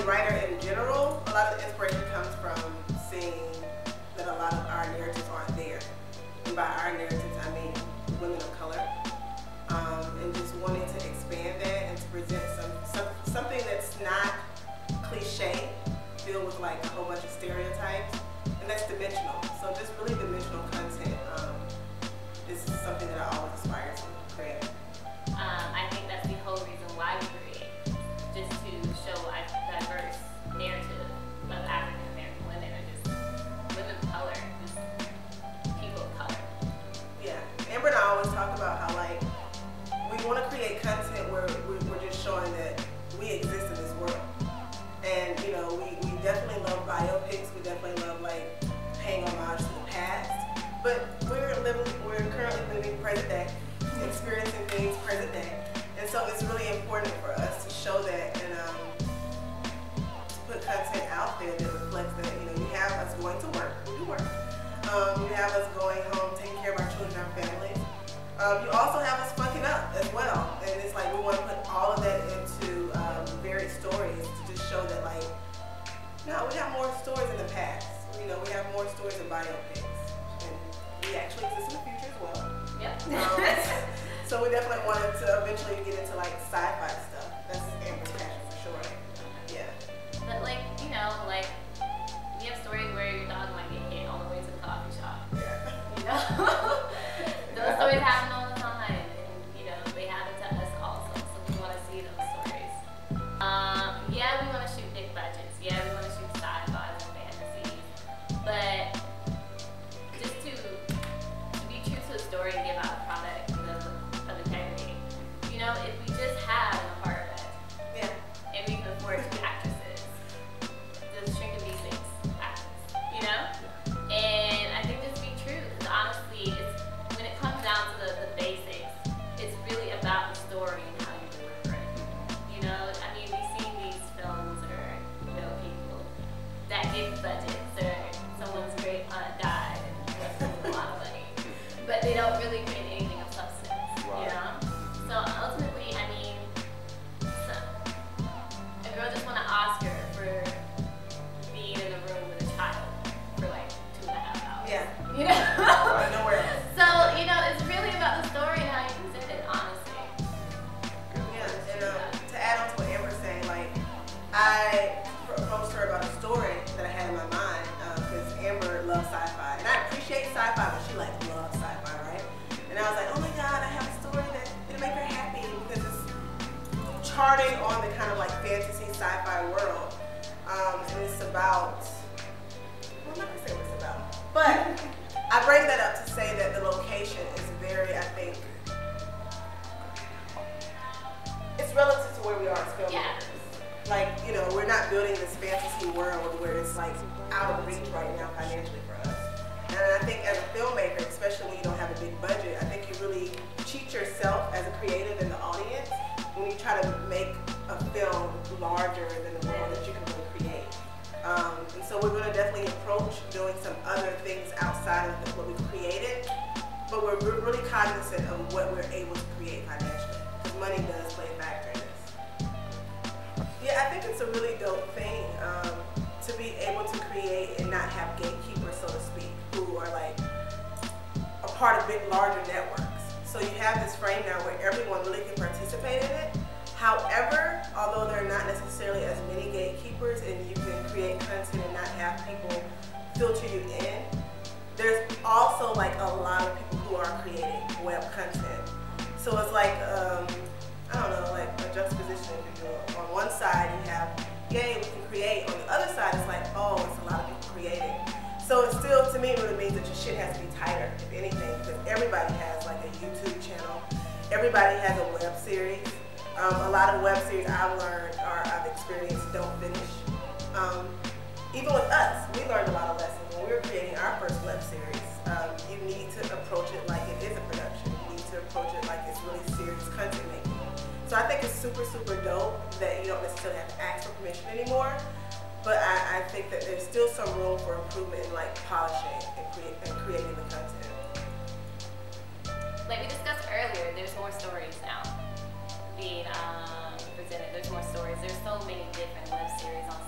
a writer in general, a lot of the inspiration comes from seeing that a lot of our narratives aren't there. And by our narratives, I mean women of color. And just wanting to expand that and to present something that's not cliche, filled with like a whole bunch of stereotypes, and that's dimensional. So just really dimensional content is something that I always aspire to create. I think that's the whole reason why we create, just to show a diverse narrative of African American women, or just women of color, just people of color. Yeah, Amber and I always talk about how like we want to create content where we're just showing that we exist in this world. And you know, we definitely love biopics, we definitely love like paying homage to the past, but we're currently living present day, experiencing things present day. And so it's really important for us to show that and to put content out there that reflects that, you know, you have us going to work, we do work. You have us going home, taking care of our children, our families. You also have us fucking up as well. And it's like we want to put all of that into varied stories to just show that like, no, we have more stories in the past. You know, we have more stories in biopics. And we actually exist in the future as well. Yep. So we definitely wanted to eventually get into like sci-fi stuff. That's Amber's passion for sure. Yeah. But like, you know, like we have stories where your dog might get hit on the way to the coffee shop. Yeah. You know? Those stories happen all the time, and you know, they happen to us also. So we want to see those stories. Yeah, we want to shoot big budgets. Yeah, we want to shoot sci-fis and fantasies. But just to be true to the story and give out a product, you know, of integrity. You know, if we just have an apartment, Yeah. and we can afford 2 actresses, the shrinking these things happens, you know? And I think just be true, because honestly, when it comes down to the basics, it's really about the story and how you deliver it. You know, I mean, we see these films or, you know, people that get budgets or someone's great aunt died and left them a lot of money, but they don't really create anything of substance, you know? So ultimately, I mean, a girl just won an Oscar for being in a room with a child for like 2.5 hours. Yeah. You know? Nowhere else. So, you know, it's really about the story and how you present it, honestly. Yeah, and to add on to what Amber's saying, like, I approached her about a story that I had in my mind, because Amber loves sci-fi, and I appreciate sci-fi, but she like loves sci-fi, right? And I was like, oh my God, I have a story that'll make her happy, because it's charting on the kind of like fantasy sci-fi world, and it's about, well, I'm not gonna say what it's about, but I bring that up to say that the location is very, I think, it's relative to where we are as filmmakers. Yeah. Like, you know, we're not building this fantasy world where it's like out of reach right now financially for us. And I think as a filmmaker, especially when you don't have a big budget, I think you really cheat yourself as a creative and the audience when you try to make a film larger than the world that you can really create. And so we're going to definitely approach doing some other things outside of what we've created, but we're really cognizant of what we're able to create financially, because money does play a factor in this. Yeah, I think it's a really dope thing to be able to create and not have gatekeepers, so to speak, who are like a part of big, larger networks. So you have this frame now where everyone really can participate in it. However, although there are not necessarily as many gatekeepers and you can create content and not have people filter you in, there's also like a lot of people who are creating web content. So it's like, I don't know, like a juxtaposition, if you will. On one side you have, yay, we can create. On the other side it's like, oh, it's a lot of people creating. So it still, to me, really means that your shit has to be tighter, if anything, because everybody has like a YouTube channel. Everybody has a web series. A lot of web series I've learned or I've experienced don't finish. Even with us, we learned a lot of lessons. When we were creating our first web series, you need to approach it like it is a production. You need to approach it like it's really serious content making. So I think it's super, super dope that you don't necessarily have to ask for permission anymore. But I think that there's still some room for improvement in like polishing and creating the content. Like we discussed earlier, there's more stories now being presented. There's more stories. There's so many different web series on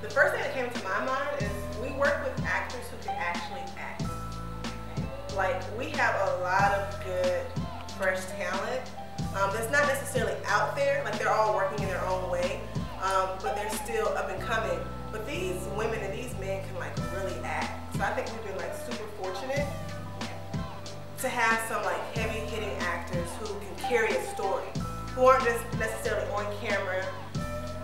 The first thing that came to my mind is we work with actors who can actually act. Like, we have a lot of good, fresh talent that's not necessarily out there. Like, they're all working in their own way, but they're still up and coming. But these women and these men can like really act. So I think we've been like super fortunate to have some like heavy hitting actors who can carry a story, who aren't just necessarily on camera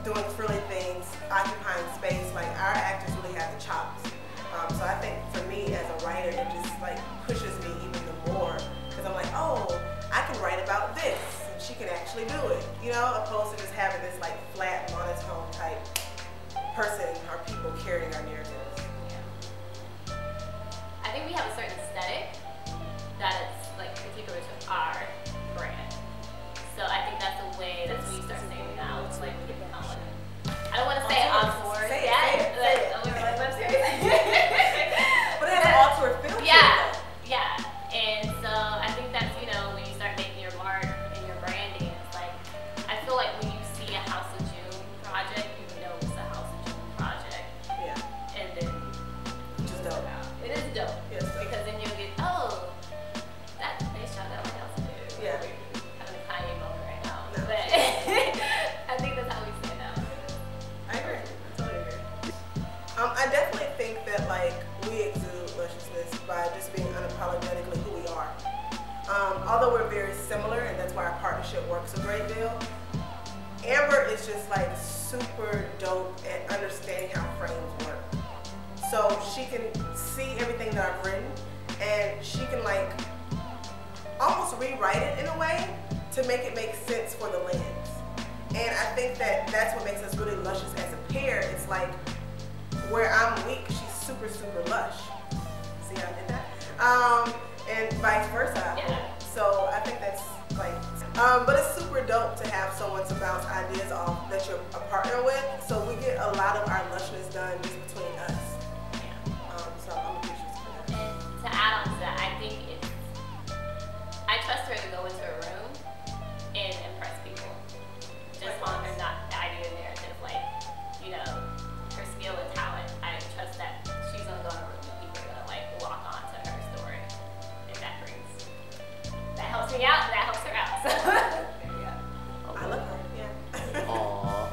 doing frilly things, occupying space. Like, our actors really have the chops. So I think for me as a writer, it just like pushes me even more, because I'm like, oh, I can write about this, and she can actually do it, you know, opposed to just having this like flat, monotone type person or people carrying our narratives. Yeah. I think we have a certain aesthetic that is like particular to our brand. So I think that's a way, that's when you start saying now, it's like, I don't want to say auteur. Say it. I'm serious. But it has an auteur feel to it. Yeah. And so I think that's, you know, when you start making your mark and your branding, it's like, I feel like when you see a House of June project, you know it's a House of June project. Yeah. And then Which is dope. it is dope. Yes, dope. Because then you'll get, oh, they shot that like House of June. Yeah. Having a Kanye moment right now. No. But I think that's how we see it now. I agree. I totally agree. I definitely think that like we exude lusciousness by just being unapologetically who we are. Although we're very similar, and that's why our partnership works a great deal. Amber is just like super dope at understanding how frames work. So she can see everything that I've written, and she can like almost rewrite it in a way to make it make sense for the lens. And I think that that's what makes us really luscious as a pair. It's like, where I'm weak, she's super, super lush. See how I did that? And vice versa. Yeah. So I think that's like, but it's super dope to have someone to bounce ideas off that you're a partner with. So we get a lot of our lushness done just between us. So I'm appreciative for that. And to add on to that, I think I trust her to go into a room and impress people. Just on her the idea narrative, like, you know, her skill and talent. I trust that she's gonna go in a room and people are gonna like lock on to her story. And that helps me out, and that helps her out. So there you go. I love her, yeah. Aww.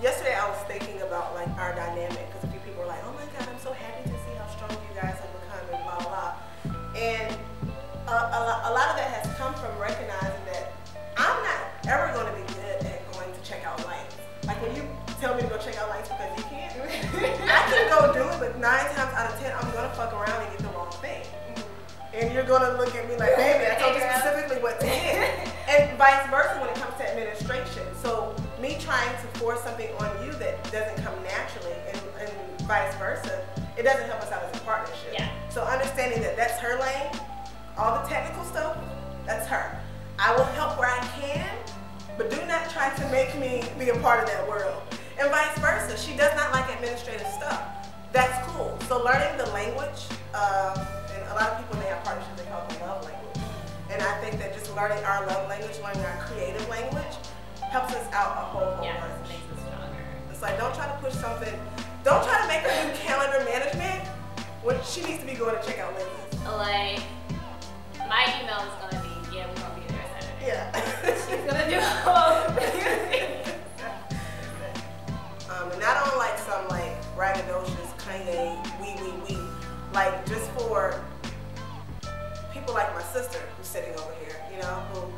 Yesterday I was thinking about like our dynamic, because a few people were like, oh my God, I'm so happy to see how strong you guys have become and blah, blah. And a lot of that has come from recognizing that I'm not ever going to be good at going to check out lights. Like when you tell me to go check out lights because you can't, I can go do it, but 9 times out of 10, I'm going to fuck around and get the wrong thing. And you're going to look at me like, baby, I told you specifically what to get. And vice versa when it comes to administration. So me trying to force something on you that doesn't come naturally, and vice versa, it doesn't help us out as a partnership. Yeah. So understanding that that's her lane, all the technical stuff, that's her. I will help where I can, but do not try to make me be a part of that world. And vice versa, she does not like administrative stuff. That's cool. So learning the language, and a lot of people when they have partnerships, they call it the love language. And I think that just learning our love language, learning our creative language, helps us out a whole bunch. It makes us stronger. It's like, don't try to push something, don't try to make her do calendar management when she needs to be going to check out lenses. Like, my email is gonna be, yeah, we're gonna be there Saturday. Yeah. She's gonna do all and not on like some like braggadocious Kanye we. Like just for people like my sister who's sitting over here, you know, who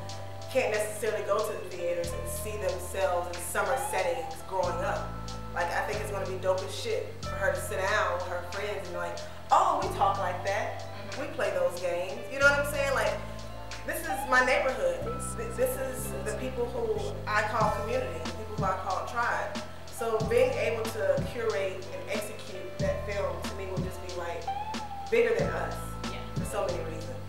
can't necessarily go to the theaters and see themselves in summer settings growing up. Like I think it's gonna be dope as shit for her to sit down with her friends and be like, oh, we talk like that. We play those games. You know what I'm saying? Like, this is my neighborhood. This is the people who I call community, the people who I call tribe. So being able to curate and execute that film to me will just be like bigger than us for so many reasons.